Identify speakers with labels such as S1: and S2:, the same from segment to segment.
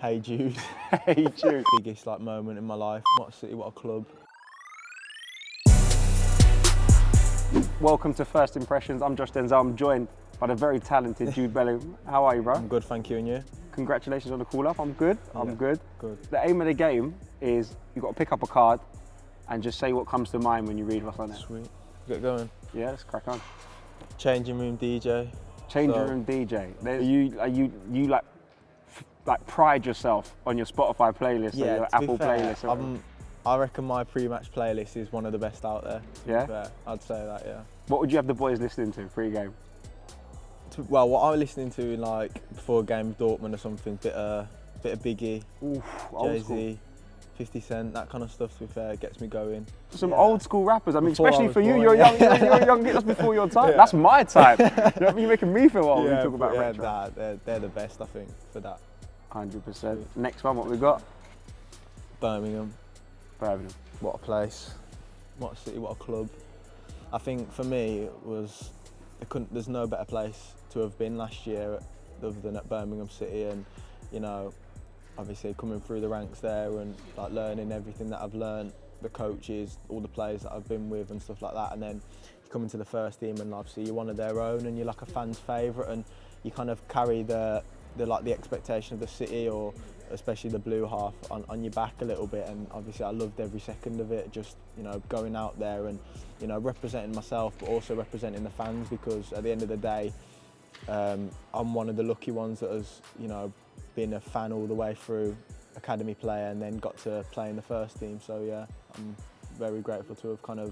S1: Hey Jude.
S2: Hey Jude.
S1: Biggest moment in my life. What a city, what a club.
S2: Welcome to First Impressions. I'm Josh Denzel. I'm joined by the very talented Jude Bellingham. How are you, bro?
S1: I'm good, thank you, and you?
S2: Congratulations on the call up. I'm good. I'm good.
S1: Good.
S2: The aim of the game is you've got to pick up a card and just say what comes to mind when you read what's on it.
S1: Sweet. Get going.
S2: Yeah, let's crack on.
S1: Changing room DJ.
S2: Changing room DJ. Are you like pride yourself on your Spotify playlist or your Apple playlist? Or
S1: I reckon my pre-match playlist is one of the best out there.
S2: Yeah?
S1: Fair. I'd say that, yeah.
S2: What would you have the boys listening to pre-game?
S1: Well, what I'm listening to before a game of Dortmund or something, bit of Biggie,
S2: Oof, old
S1: Jay-Z,
S2: school.
S1: 50 Cent, that kind of stuff, to be fair, gets me going.
S2: Some old school rappers. I mean,
S1: Before
S2: especially
S1: I was
S2: for you,
S1: born,
S2: you're
S1: yeah.
S2: young, that's before your time.
S1: Yeah.
S2: That's my time. You know what I mean? You're making me feel old when you talk about retro.
S1: Nah, they're the best, I think, for that.
S2: 100%. Next one, what we got?
S1: Birmingham.
S2: Birmingham.
S1: What a place, what a city, what a club. I think for me it was, there's no better place to have been last year other than at Birmingham City, and you know, obviously coming through the ranks there and like learning everything that I've learned, the coaches, all the players that I've been with and stuff like that, and then you come into the first team and obviously you're one of their own and you're like a fan's favourite, and you kind of carry the expectation of the city, or especially the blue half, on your back a little bit. And obviously I loved every second of it, just going out there and representing myself but also representing the fans, because at the end of the day I'm one of the lucky ones that has been a fan all the way through, academy player, and then got to play in the first team. So yeah, I'm very grateful to have kind of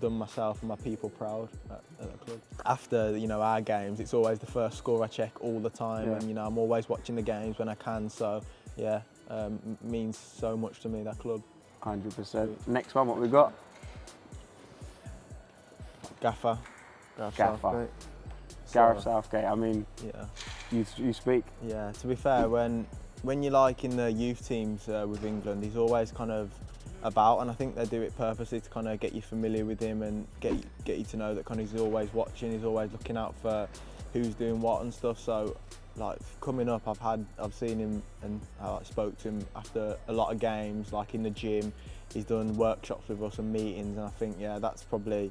S1: done myself and my people proud at that club. After our games, it's always the first score I check all the time, and I'm always watching the games when I can. So yeah, means so much to me, that club.
S2: 100%. Next one, what we got?
S1: Gaffer. Southgate.
S2: Gareth Southgate. I mean,
S1: yeah.
S2: You speak.
S1: Yeah. To be fair, when you're in the youth teams with England, he's always kind of about, and I think they do it purposely to kind of get you familiar with him and get you to know that kind of he's always watching, he's always looking out for who's doing what and stuff. So coming up, I've seen him, and I spoke to him after a lot of games, in the gym. He's done workshops with us and meetings, and I think that's probably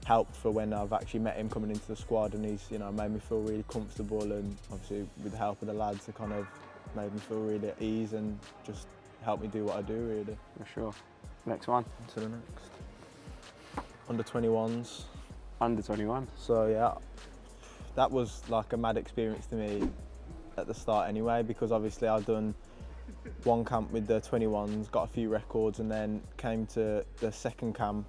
S1: helped for when I've actually met him coming into the squad, and he's made me feel really comfortable, and obviously with the help of the lads, it kind of made me feel really at ease and just helped me do what I do, really.
S2: For sure. Next one.
S1: To the next. Under 21s.
S2: Under 21.
S1: So yeah, that was a mad experience to me at the start anyway, because obviously I'd done one camp with the 21s, got a few records, and then came to the second camp,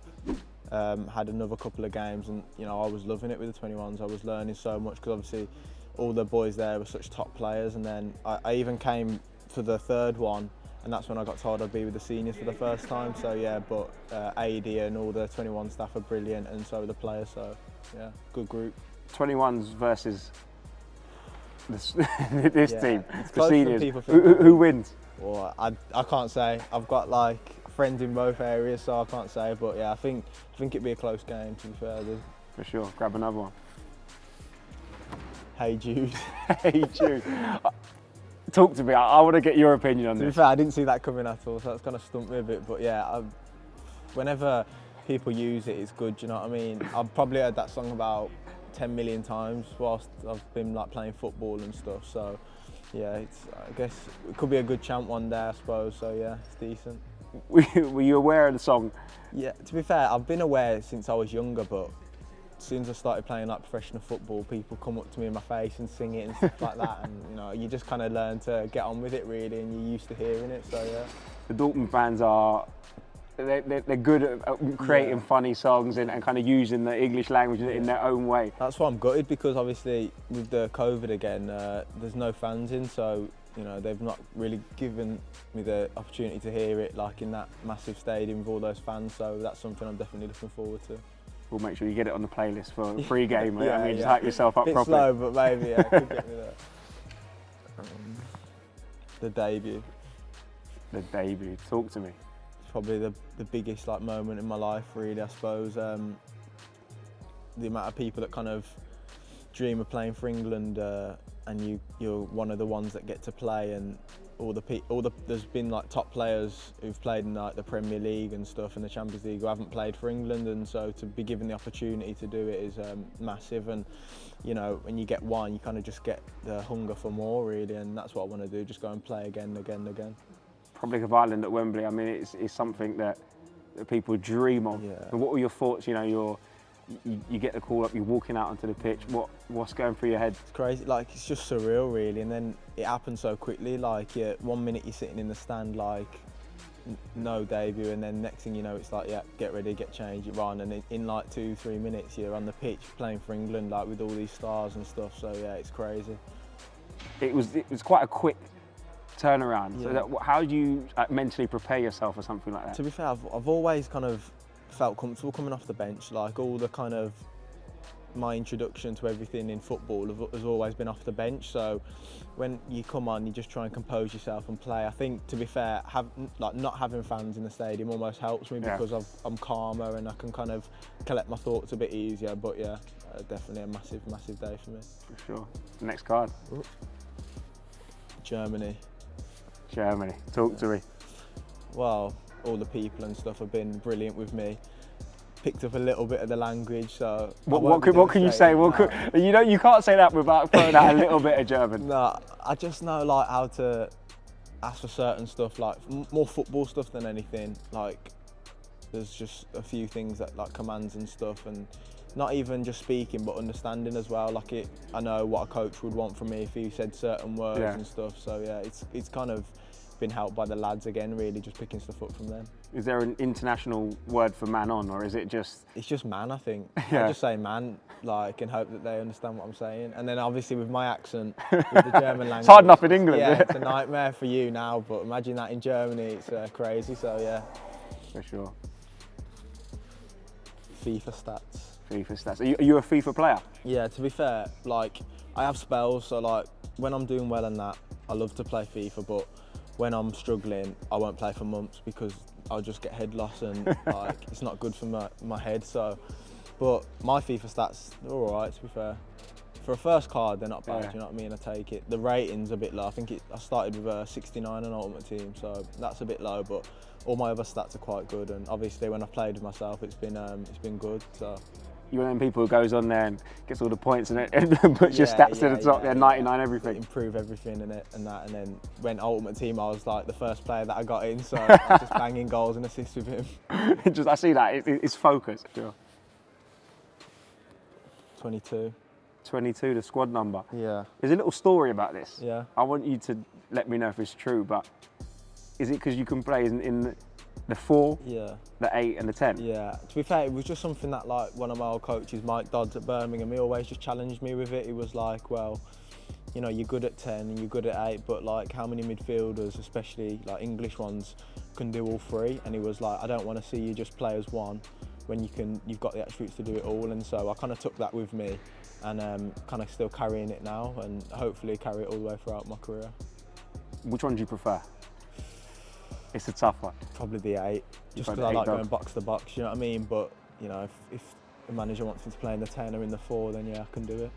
S1: had another couple of games, and I was loving it with the 21s. I was learning so much, because obviously all the boys there were such top players, and then I even came for the third one, and that's when I got told I'd be with the seniors for the first time. So yeah, but AD and all the 21 staff are brilliant, and so are the players. So yeah, good group.
S2: 21s versus this team,
S1: It's
S2: the seniors.
S1: Who
S2: Who wins?
S1: Well, I can't say. I've got friends in both areas, so I can't say. But yeah, I think it'd be a close game, to be fair.
S2: For sure. Grab another one.
S1: Hey Jude.
S2: Hey Jude. Talk to me. I want to get your opinion on
S1: To be
S2: this.
S1: fair, I didn't see that coming at all, so that's kind of stumped me a bit. But yeah, whenever people use it, it's good. You know what I mean? I've probably heard that song about 10 million times whilst I've been playing football and stuff. So yeah, I guess it could be a good chant one day, I suppose. So yeah, it's decent.
S2: Were you aware of the song?
S1: Yeah, to be fair, I've been aware since I was younger, but as soon as I started playing professional football, people come up to me in my face and sing it and stuff like that, and you just kind of learn to get on with it, really, and you're used to hearing it. So yeah.
S2: The Dortmund fans they're good at creating funny songs and kind of using the English language in their own way.
S1: That's why I'm gutted, because obviously with the COVID again, there's no fans in, so they've not really given me the opportunity to hear it in that massive stadium with all those fans. So that's something I'm definitely looking forward to.
S2: We'll make sure you get it on the playlist for pre-game. Just hype yourself up
S1: bit
S2: properly.
S1: Slow, but maybe could get me there. The debut.
S2: The debut. Talk to me.
S1: It's probably the biggest moment in my life, really, I suppose. The amount of people that kind of dream of playing for England and you're one of the ones that get to play, and there's been like top players who've played in like the Premier League and stuff and the Champions League who haven't played for England, and so to be given the opportunity to do it is massive. And you know, when you get one, you kind of just get the hunger for more, really, and that's what I want to do, just go and play again.
S2: Republic of Ireland at Wembley, I mean, it's something that people dream of.
S1: Yeah.
S2: But what were your thoughts? You know, you get the call up, you're walking out onto the pitch. What's going through your head?
S1: It's crazy, like it's just surreal, really. And then it happened so quickly. Like, yeah, 1 minute you're sitting in the stand, like no debut, and then next thing you know, it's like, yeah, get ready, get changed, you run, and in like 2-3 minutes you're on the pitch playing for England, like with all these stars and stuff. So yeah, it's crazy.
S2: It was quite a quick turnaround.
S1: Yeah.
S2: So how do you mentally prepare yourself for something like that?
S1: To be fair, I've always kind of felt comfortable coming off the bench. Like all the kind of my introduction to everything in football has always been off the bench. So when you come on, you just try and compose yourself and play. I think, to be fair, not having fans in the stadium almost helps me, because I'm calmer and I can kind of collect my thoughts a bit easier. But yeah, definitely a massive day for me.
S2: For sure. Next card.
S1: Germany.
S2: Talk to me.
S1: Well, all the people and stuff have been brilliant with me. Picked up a little bit of the language, so
S2: what can you say? You can't say that without throwing out a little bit of German.
S1: No, I just know like how to ask for certain stuff, like more football stuff than anything. Like there's just a few things that like commands and stuff, and not even just speaking but understanding as well. Like I know what a coach would want from me if he said certain words and stuff. So yeah, it's kind of been helped by the lads again, really, just picking stuff up from them.
S2: Is there an international word for man on, or is it just?
S1: It's just man, I think. I just say man, like, and hope that they understand what I'm saying. And then obviously with my accent, with the German language.
S2: It's hard enough in England.
S1: Yeah, it's a nightmare for you now, but imagine that in Germany, it's crazy, so yeah.
S2: For sure.
S1: FIFA Stats.
S2: FIFA Stats. Are you a FIFA player?
S1: Yeah, to be fair, like, I have spells, so like, when I'm doing well in that, I love to play FIFA, but when I'm struggling, I won't play for months because I'll just get head loss and like it's not good for my head. So, but my FIFA stats, they're all right, to be fair. For a first card, they're not bad. You know what I mean? I take it. The rating's a bit low. I think I started with a 69 on Ultimate Team, so that's a bit low. But all my other stats are quite good, and obviously when I've played with myself, it's been good. So.
S2: You're one of them people who goes on there and gets all the points and puts your stats to the top there, 99 everything.
S1: Improve everything and that, and then when Ultimate Team, I was like the first player that I got in, so I was just banging goals and assists with him.
S2: I see that, it's focus. Sure.
S1: 22.
S2: 22, the squad number.
S1: Yeah.
S2: There's a little story about this.
S1: Yeah.
S2: I want you to let me know if it's true, but is it because you can play in the 4, the 8 and the 10?
S1: Yeah, to be fair, it was just something that like one of my old coaches, Mike Dodds at Birmingham, he always just challenged me with it. He was like, well, you know, you're good at 10 and you're good at 8, but like how many midfielders, especially like English ones, can do all 3? And he was like, I don't want to see you just play as 1 when you've got the attributes to do it all. And so I kind of took that with me and kind of still carrying it now, and hopefully carry it all the way throughout my career.
S2: Which one do you prefer? It's a tough one.
S1: Probably the 8, just because I like going box to box, you know what I mean? But, you know, if the manager wants me to play in the 10 or in the 4, then yeah, I can do it.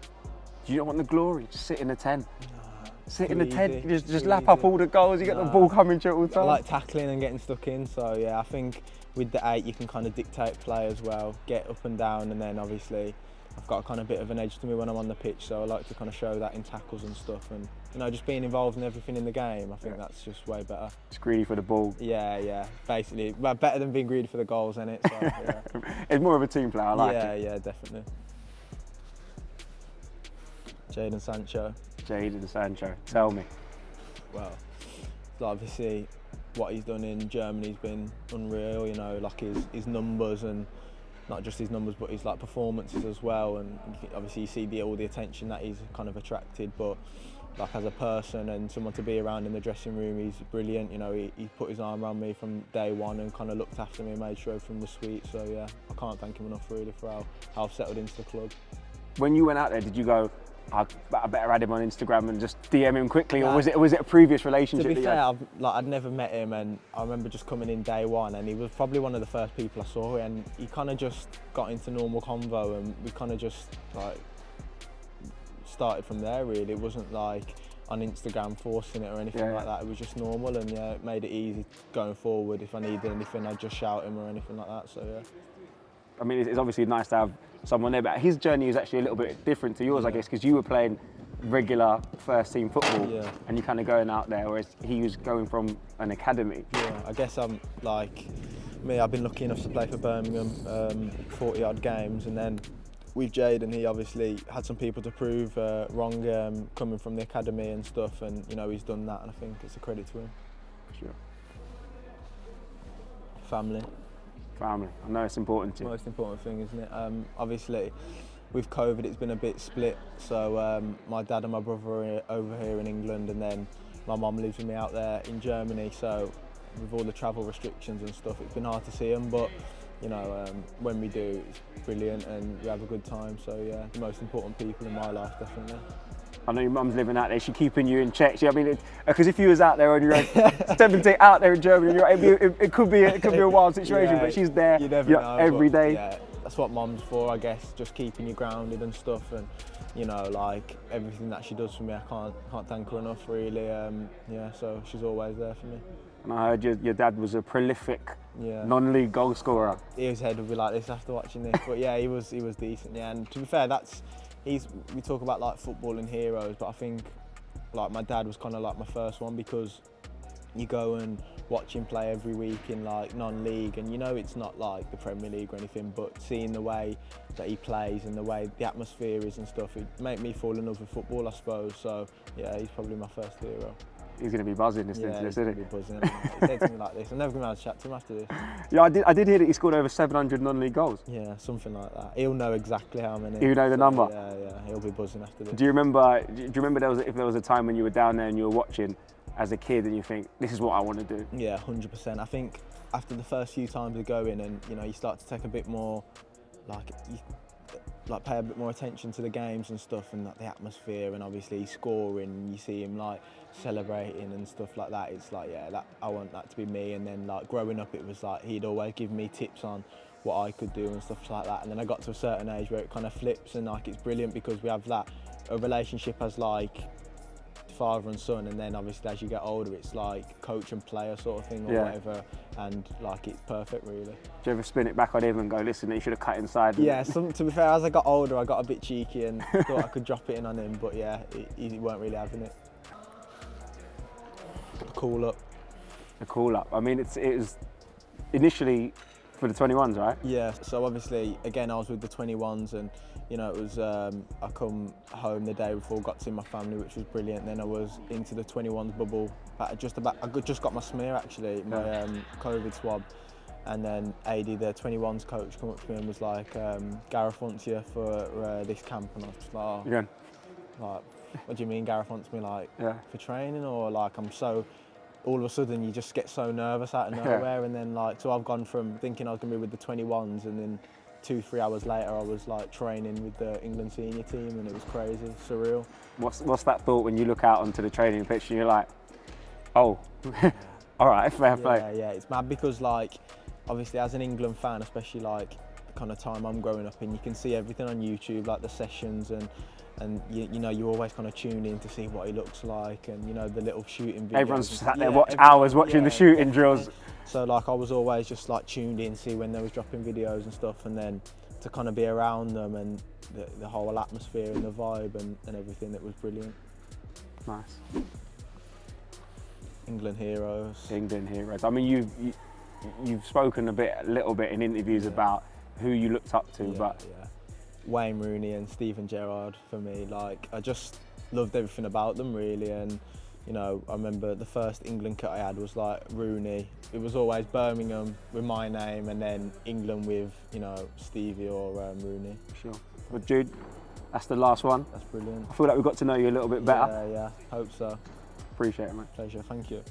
S2: Do you not want the glory? Just sit in the 10.
S1: Nah,
S2: sit in the 10, just lap up all the goals, you get the ball coming to you all the time.
S1: I like tackling and getting stuck in, so yeah, I think with the 8 you can kind of dictate play as well, get up and down, and then obviously I've got a kind of bit of an edge to me when I'm on the pitch, so I like to kind of show that in tackles and stuff, and you know, just being involved in everything in the game, I think that's just way better.
S2: Just greedy for the ball.
S1: Yeah, basically. Well, better than being greedy for the goals, isn't it? So, yeah.
S2: It's more of a team player, I like it.
S1: Yeah, definitely. Jadon Sancho.
S2: Jadon Sancho, tell me.
S1: Well, obviously what he's done in Germany's been unreal, you know, like his numbers, and not just his numbers but his like performances as well, and obviously you see all the attention that he's kind of attracted, but like as a person and someone to be around in the dressing room, he's brilliant. You know, he put his arm around me from day one and kind of looked after me and made sure everything was sweet. So yeah, I can't thank him enough really for how I've settled into the club.
S2: When you went out there, did you go, I better add him on Instagram and just DM him quickly, or was it a previous relationship?
S1: To be fair, I'd never met him, and I remember just coming in day one, and he was probably one of the first people I saw, and he kind of just got into normal convo, and we kind of just like started from there really. It wasn't like on Instagram forcing it or anything like that. It was just normal, and it made it easy going forward. If I needed anything, I'd just shout him or anything like that. So yeah.
S2: I mean, it's obviously nice to have someone there, but his journey is actually a little bit different to yours, I guess, because you were playing regular first team football and you're kind of going out there, whereas he was going from an academy.
S1: Yeah, I guess I'm like me. I've been lucky enough to play for Birmingham 40 odd games, and then with Jaden, he obviously had some people to prove wrong coming from the academy and stuff, and he's done that, and I think it's a credit to him.
S2: For sure.
S1: Family.
S2: I know it's important to you.
S1: Most important thing, isn't it? Obviously, with COVID, it's been a bit split. So my dad and my brother are over here in England, and then my mum lives with me out there in Germany. So with all the travel restrictions and stuff, it's been hard to see them. But when we do, it's brilliant, and we have a good time. So yeah, the most important people in my life, definitely.
S2: I know your mum's living out there. She's keeping you in check. I mean, because if you was out there on your own, 17 out there in Germany, it could be a wild situation. But she's there every day.
S1: Yeah, that's what mum's for, I guess. Just keeping you grounded and stuff, and like everything that she does for me, I can't thank her enough, really. So she's always there for me.
S2: And I heard your dad was a prolific non-league goal scorer.
S1: His head would be like this after watching this, but yeah, he was decent. Yeah, and to be fair, we talk about like football and heroes, but I think like my dad was kind of like my first one, because you go and watch him play every week in like non-league, and it's not like the Premier League or anything, but seeing the way that he plays and the way the atmosphere is and stuff, it made me fall in love with football, I suppose. So yeah, he's probably my first hero.
S2: He's going to be buzzing listening to this, isn't he?
S1: He's going to be buzzing. He said to me like this. I'm never going to have a chat to him after this.
S2: Yeah, I did hear that he scored over 700 non-league goals.
S1: Yeah, something like that. He'll know exactly how many.
S2: He'll know the number.
S1: Yeah, he'll be buzzing after this.
S2: Do you remember if there was a time when you were down there and you were watching as a kid and you think, this is what I want to do?
S1: Yeah, 100%. I think after the first few times of going, and you start to take a bit more, pay a bit more attention to the games and stuff, and like the atmosphere, and obviously scoring, and you see him like celebrating and stuff like that. It's like, yeah, I want that to be me. And then like growing up, it was like he'd always give me tips on what I could do and stuff like that. And then I got to a certain age where it kind of flips, and like it's brilliant because we have a relationship as like father and son, and then obviously as you get older, it's like coach and player sort of thing or whatever, and like it's perfect, really.
S2: Do you ever spin it back on him and go, listen, you should have cut inside?
S1: Yeah, to be fair, as I got older, I got a bit cheeky and thought I could drop it in on him, but yeah, he weren't really having it. A call up. I mean, it was initially for the 21s, right? Yeah, so obviously, again, I was with the 21s, and it was, I come home the day before, got to see my family, which was brilliant. Then I was into the 21s bubble. I just got my smear, actually, my COVID swab. And then AD, the 21s coach, come up to me and was like, Gareth wants you for this camp. And I was just like, oh,
S2: again,
S1: like, what do you mean Gareth wants me, like, for training? Or like, all of a sudden you just get so nervous out of nowhere. And then like, so I've gone from thinking I was going to be with the 21s, and then 2-3 hours later I was like training with the England senior team, and it was crazy, surreal.
S2: What's that thought when you look out onto the training pitch and you're like, oh, all right, fair play?
S1: Yeah, it's mad because like, obviously as an England fan, especially like the kind of time I'm growing up in, you can see everything on YouTube, like the sessions, and you always kind of tune in to see what he looks like, and the little shooting videos.
S2: Everyone's sat there hours watching the shooting drills.
S1: So like I was always just like tuned in, see when they was dropping videos and stuff, and then to kind of be around them and the whole atmosphere and the vibe and everything, it was brilliant.
S2: Nice.
S1: England heroes.
S2: I mean, you've spoken a little bit in interviews about who you looked up to, but
S1: Wayne Rooney and Steven Gerrard for me. Like, I just loved everything about them, really. And I remember the first England kit I had was like Rooney. It was always Birmingham with my name, and then England with Stevie or Rooney.
S2: Sure. Well, Jude, that's the last one.
S1: That's brilliant.
S2: I feel like we got to know you a little bit better.
S1: Yeah, hope so.
S2: Appreciate it, mate.
S1: Pleasure, thank you.